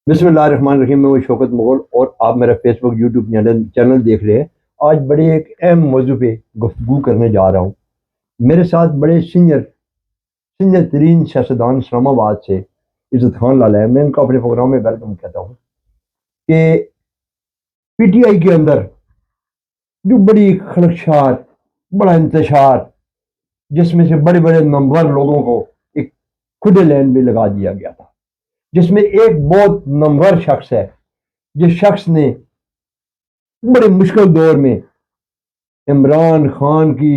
بسم اللہ الرحمن الرحیم، میں وہ شوکت مغل اور آپ میرا فیس بک یوٹیوب چینل دیکھ رہے ہیں۔ آج بڑے ایک اہم موضوع پہ گفتگو کرنے جا رہا ہوں۔ میرے ساتھ بڑے سینئر ترین سیاستدان اسلام آباد سے عزت خان لالا ہے۔ میں ان کو اپنے پروگرام میں ویلکم کہتا ہوں کہ پی ٹی آئی کے اندر جو بڑی خلقشات، بڑا انتشار، جس میں سے بڑے بڑے نمبر لوگوں کو ایک کھلے لین میں لگا دیا گیا تھا، جس میں ایک بہت نمبر شخص ہے، جس شخص نے بڑے مشکل دور میں عمران خان کی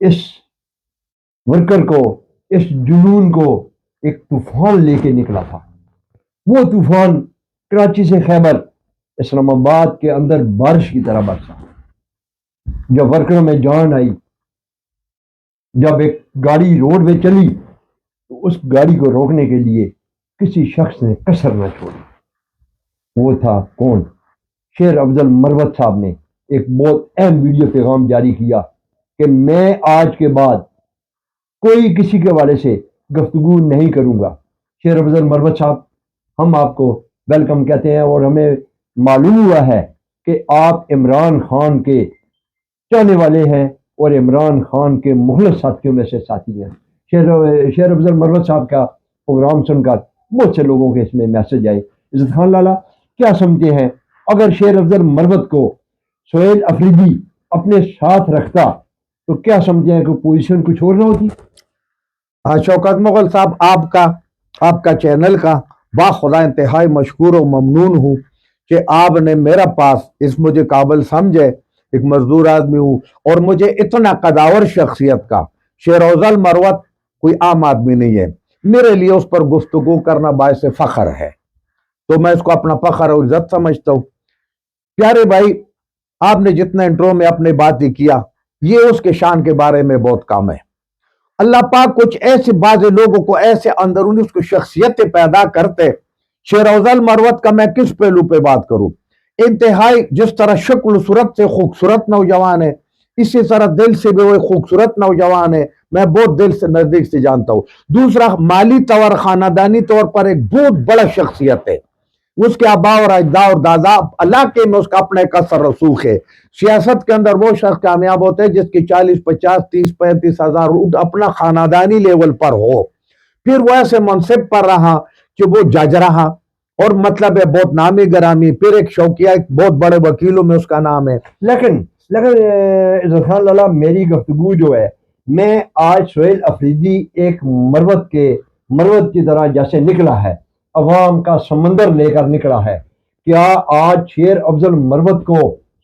اس ورکر کو، اس جنون کو ایک طوفان لے کے نکلا تھا۔ وہ طوفان کراچی سے خیبر اسلام آباد کے اندر بارش کی طرح برسا۔ جب ورکروں میں جان آئی، جب ایک گاڑی روڈ پہ چلی تو اس گاڑی کو روکنے کے لیے کسی شخص نے کسر نہ چھوڑی۔ وہ تھا کون؟ شیر افضل مروت صاحب نے ایک بہت اہم ویڈیو پیغام جاری کیا کہ میں آج کے بعد کوئی کسی کے حوالے سے گفتگو نہیں کروں گا۔ شیر افضل مروت صاحب، ہم آپ کو ویلکم کہتے ہیں، اور ہمیں معلوم ہوا ہے کہ آپ عمران خان کے چاہنے والے ہیں اور عمران خان کے مخلص ساتھیوں میں سے ساتھی ہیں۔ شیر افضل مروت صاحب کا پروگرام سن کر بہت سے لوگوں کے اس میں میسج آئے۔ عزت خان لالا، کیا سمجھتے ہیں اگر شیر افضل مروت کو سہیل افریدی اپنے ساتھ رکھتا تو کیا سمجھتے ہیں کہ پوزیشن کچھ اور نہ ہوتی؟ شوکت مغل صاحب، آپ کا چینل کا باخدا انتہائی مشکور و ممنون ہوں کہ آپ نے میرا پاس اس مجھے قابل سمجھے، ایک مزدور آدمی ہوں اور مجھے اتنا قداور شخصیت کا شیر افضل مروت کوئی عام آدمی نہیں ہے، میرے لیے اس پر گفتگو کرنا باعث فخر ہے، تو میں اس کو اپنا فخر اور عزت سمجھتا ہوں۔ پیارے بھائی، آپ نے جتنا انٹرو میں اپنے بات ہی کیا، یہ اس کے شان کے بارے میں بہت کام ہے۔ اللہ پاک کچھ ایسے بعض لوگوں کو ایسے اندرونی اس کو شخصیتیں پیدا کرتے۔ شیر افضل مروت کا میں کس پہلو پہ بات کروں؟ انتہائی جس طرح شکل صورت سے خوبصورت نوجوان ہے، اسی طرح دل سے بھی وہ خوبصورت نوجوان ہے، میں بہت دل سے نزدیک سے جانتا ہوں۔ دوسرا، مالی طور خاندانی طور پر ایک بہت بڑا شخصیت ہے، اس کے آبا اور اجداد اور دادا علاقے میں اس کا اپنا ایک اثر رسوخ ہے۔ سیاست کے اندر وہ شخص کامیاب ہوتے ہیں جس کی 40 50 30 35 ہزار اپنا خاندانی لیول پر ہو، پھر وہ ایسے منصب پر رہا کہ وہ جج رہا اور مطلب ہے بہت نامی گرامی، پھر ایک شوقیہ ایک بہت بڑے وکیلوں میں اس کا نام ہے۔ لیکن عزت خان لالا، میری گفتگو جو ہے، میں آج سہیل افریدی ایک مروت کی طرح جیسے نکلا ہے، عوام کا سمندر لے کر نکلا ہے، کیا آج شیر افضل مروت کو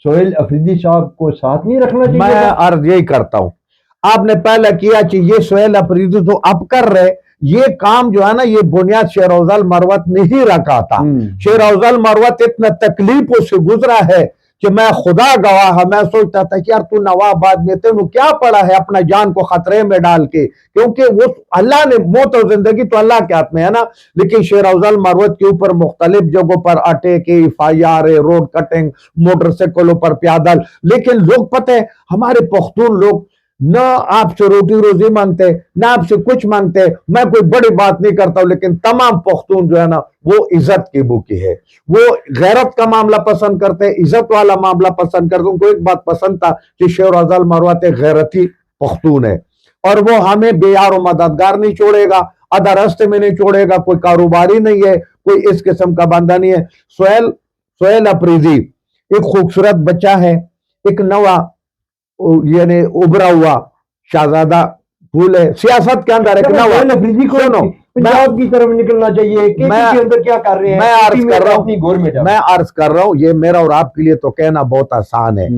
سہیل افریدی صاحب کو ساتھ نہیں رکھنا چاہیے؟ میں عرض یہی کرتا ہوں، آپ نے پہلے کیا کہ یہ سہیل افریدی تو اب کر رہے، یہ کام جو ہے نا، یہ بنیاد شیر افضل مروت نے ہی رکھا تھا۔ شیر افضل مروت اتنا تکلیفوں سے گزرا ہے کہ میں خدا گواہ، میں سوچتا تھا کہ یار تو نواب آدمی تینوں کیا پڑا ہے اپنا جان کو خطرے میں ڈال کے، کیونکہ وہ اللہ نے موت اور زندگی تو اللہ کے ہاتھ میں ہے نا، لیکن شیر افضل مروت کے اوپر مختلف جگہوں پر attack, FIR، road cutting, motor سائیکلوں پر پیادل، لیکن لوگ پتہ ہے ہمارے پختون لوگ نہ آپ سے روٹی روزی مانگتے، نہ آپ سے کچھ مانگتے، میں کوئی بڑی بات نہیں کرتا ہوں، لیکن تمام پختون جو ہے نا وہ عزت کی بھوکی ہے، وہ غیرت کا معاملہ پسند کرتے، عزت والا معاملہ پسند کرتے۔ ان کو ایک بات پسند تھا کہ شیر افضل مروت ایک غیرتی پختون ہے اور وہ ہمیں بے یار و مددگار نہیں چھوڑے گا، آدھا راستے میں نہیں چھوڑے گا، کوئی کاروباری نہیں ہے، کوئی اس قسم کا بندہ نہیں ہے۔ سہیل افریدی ایک خوبصورت بچہ ہے، ایک نوا یعنی ابھرا ہوا شہزادہ پھول ہے سیاست کے اندر، ایک نوا پنجاب کی طرف نکلنا چاہیے، کیا کر رہے ہیں؟ میں عرض کر رہا ہوں، یہ میرا اور آپ کے لیے تو کہنا بہت آسان ہے،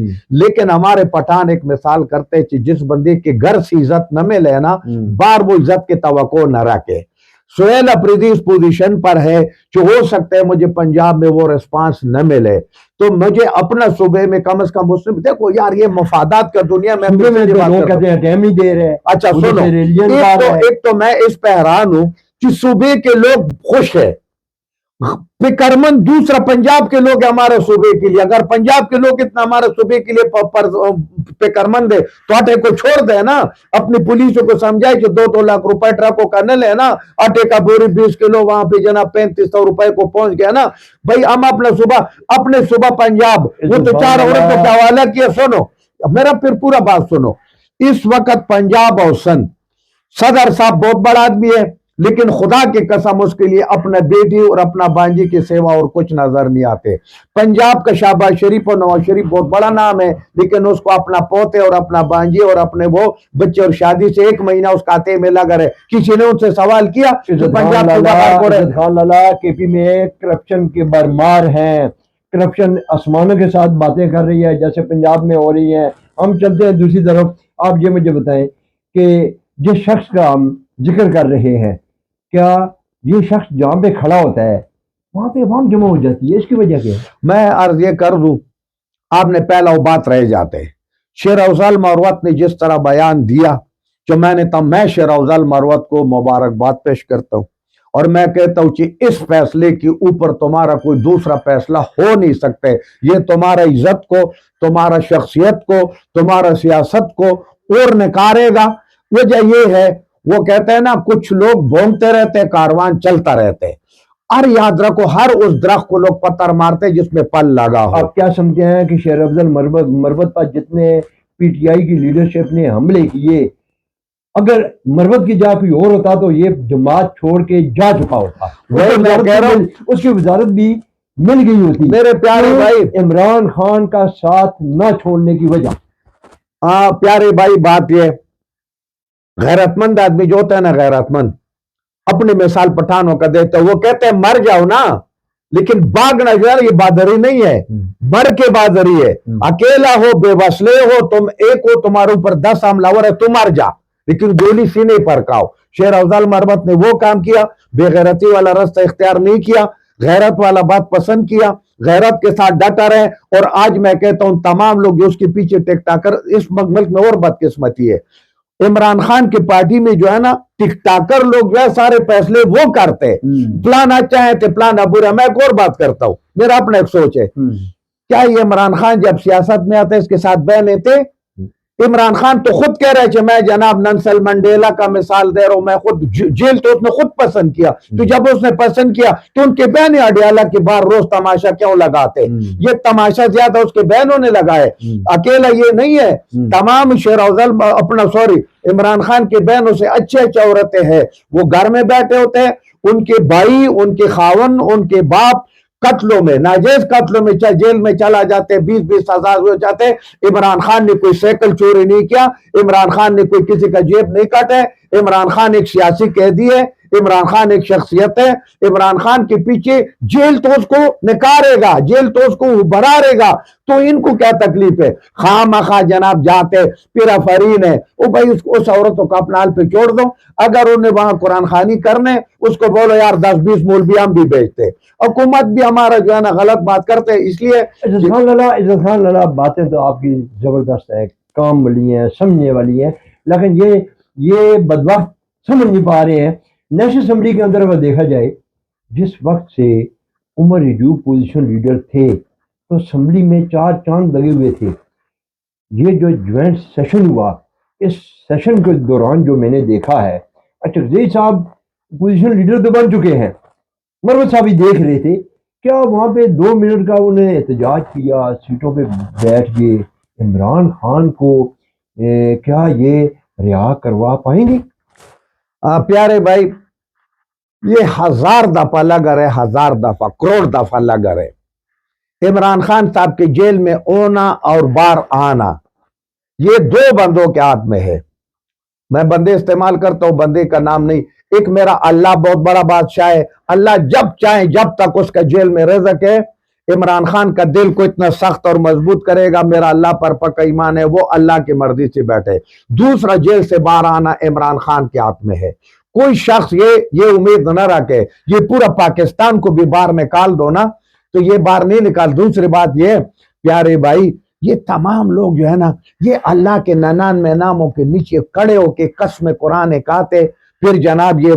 لیکن ہمارے پٹھان ایک مثال کرتے ہیں کہ جس بندے کے گھر سے عزت نہ ملے نا، بار وہ عزت کی توقع نہ رکھے۔ سہیل افریدی اس پوزیشن پر ہے کہ ہو سکتا ہے مجھے پنجاب میں وہ ریسپانس نہ ملے، تو مجھے اپنا صوبے میں کم از کم مسلم، دیکھو یار یہ مفادات کا دنیا میں اچھا سنو، ایک تو میں اس پہ حیران ہوں کہ صوبے کے لوگ خوش ہیں फिक्रमंद दूसरा पंजाब के लोग हैं हमारे सूबे के लिए। अगर पंजाब के लोग इतना हमारे सूबे के लिए फिक्रमंद है तो आटे को छोड़ दे ना, अपनी पुलिस को समझाए कि 2-2 लाख रुपए ट्रकों का न ले ना, आटे का बोरी 20 किलो वहां पे जनाब 3500 रुपए को पहुंच गया ना भाई। हम अपने सुबह पंजाब वो तो 4 औरत को हवाला किया। सुनो मेरा फिर पूरा बात सुनो। इस वक्त पंजाब और सदर साहब बहुत बड़ा आदमी है, लेकिन खुदा की कसम उसके लिए अपने बेटी और अपना बांजी की सेवा और कुछ नजर नहीं आते। पंजाब का शहबाज शरीफ और नवाज शरीफ बहुत बड़ा नाम है, लेकिन उसको अपना पोते और अपना बांजी और अपने वो बच्चे और शादी से 1 महीना उसका खाते में लगा रहे। किसी ने उनसे सवाल किया? पंजाब खान लाला केपी में करप्शन के भरमार हैं, करप्शन आसमानों के साथ बातें कर रही है जैसे पंजाब में हो रही है। हम चलते हैं दूसरी तरफ। आप ये मुझे बताएं कि जिस शख्स का हम जिक्र कर रहे हैं, क्या ये शख्स जहां पे खड़ा होता है वहां पे अवाम जमा हो जाती है, इसकी वजह क्या है? मैं अर्ज ये कर दूं, आपने पहला वो बात रह जाते। शेर अफजल मरवत ने जिस तरह बयान दिया जो मैं शेर अफजल मरवत को मुबारकबाद पेश करता हूं, और मैं कहता हूं कि इस फैसले के ऊपर तुम्हारा कोई दूसरा फैसला हो नहीं सकता। ये तुम्हारा इज्जत को, तुम्हारा शख्सियत को, तुम्हारा सियासत को और निकारेगा। वजह ये है, वो कहते हैं ना, कुछ लोग भोंगते रहते कारवान चलता रहते। और याद रखो, हर उस दरख्त को लोग पत्थर मारते जिसमें पल लगा हो। आप क्या समझते हैं कि शेर अफजल मरवत पर जितने पीटीआई की लीडरशिप ने हमले किए, अगर मरवत की जगह कोई और होता तो ये जमात छोड़ के जा चुका होता। वही मैं कह रहा हूं, उसकी वजारत भी मिल गई होती। मेरे प्यारे भाई, इमरान खान का साथ न छोड़ने की वजह। हाँ प्यारे भाई, बात ये, गैरतमंद आदमी जो होता है ना, गैरतमंद अपनी मिसाल पठानों का देते हैं। वो कहते हैं मर जाओ ना, लेकिन भागना जो है ये बहादुरी नहीं है, मर के बहादुरी है। अकेला हो, बेवसले हो, तुम एक हो, तुम्हारे ऊपर 10 हमलावर है, तुम मर जा, लेकिन गोली सीने पर खाओ। शेर अफजल मरवत ने वो काम किया, बेगैरती वाला रास्ता इख्तियार नहीं किया, गैरत वाला बात पसंद किया, गैरत के साथ डटा रहे। और आज मैं कहता हूं तमाम लोग जो उसके पीछे टिकटाकर, इस मुल्क में और बदकिस्मती है, इमरान खान की पार्टी में जो है ना टिकटाकर लोग जो है सारे फैसले वो करते हैं। प्लान अच्छा है तो प्लान बुरा। मैं एक और बात करता हूं, मेरा अपना एक सोच है, क्या ये इमरान खान जब सियासत में आते इसके साथ बहने थे? इमरान खान तो खुद कह रहे थे, मैं जनाब नेल्सन मंडेला का मिसाल दे रहा हूं, मैं खुद जेल तो उसने खुद पसंद किया। तो जब उसने पसंद किया तो उनके बहन अडियाला के बाहर रोज तमाशा क्यों लगाते? ये तमाशा ज्यादा उसके बहनों ने लगाए, अकेला ये नहीं है। तमाम शेर अफजल इमरान खान के बहनों से अच्छे अच्छे औरतें हैं, वो घर में बैठे होते हैं, उनके भाई, उनके खावन, उनके बाप कत्लों में, नाजायज कत्लों में जेल में चला जाते, 20-20 हजार हो जाते। इमरान खान ने कोई साइकिल चोरी नहीं किया, इमरान खान ने कोई किसी का जेब नहीं काटे, इमरान खान एक सियासी कैदी है, इमरान खान एक शख्सियत है। इमरान खान के पीछे जेल तो उसको निकारेगा, जेल तो उसको उभरारेगा, तो इनको क्या तकलीफ है? खामखा जनाब जाते फिर फरीन है, वो भाई उस औरतों को अपना हाल पे छोड़ दो। अगर उन्हें वहां कुरान खानी करने, उसको बोलो यार 10-20 मौलवी हम भी बेचते। हुकूमत भी हमारा जो है ना गलत बात करते हैं। इसलिए इज्जत खान लाला बातें तो आपकी जबरदस्त है, काम वाली है, समझने वाली है, लेकिन ये बदबख्त समझ नहीं पा रहे हैं। नेशनल असेंबली के अंदर अगर देखा जाए, जिस वक्त से उमर अयूब पोजीशन लीडर थे तो असेंबली में 4 चांद लगे हुए थे। ये जो ज्वाइंट सेशन हुआ, इस सेशन के दौरान जो मैंने देखा है, अच्छा जय साहब पोजीशन लीडर तो बन चुके हैं, मरवत साहब ही देख रहे थे, क्या वहाँ पे 2 मिनट का उन्हें एहतजाज किया, सीटों पे बैठ गए। इमरान खान को क्या ये रिहा करवा पाएंगे? प्यारे भाई, ये 1000 दफा लगा रहे, 1000 दफा, करोड़ दफा लगा रहे। इमरान खान साहब के जेल में होना और बाहर आना, ये 2 बंदों के हाथ में है। मैं बंदे इस्तेमाल करता हूं, बंदे का नाम नहीं। एक मेरा अल्लाह बहुत बड़ा बादशाह है, अल्लाह जब चाहे जब तक उसका जेल में रह सके, इमरान खान का दिल को इतना सख्त और मजबूत करेगा। मेरा अल्लाह पर पक्का ईमान है, वो अल्लाह की मर्जी से बैठे। दूसरा, जेल से बाहर आना इमरान खान के हाथ में है। कोई शख्स ये उम्मीद न रखे ये पूरा पाकिस्तान को भी बाहर निकाल दो ना, तो ये बाहर नहीं निकाल। दूसरी बात ये प्यारे भाई, ये तमाम लोग जो है ना, ये अल्लाह के 99 नामों के नीचे खड़े होके कसम कुरान खाते, फिर जनाब ये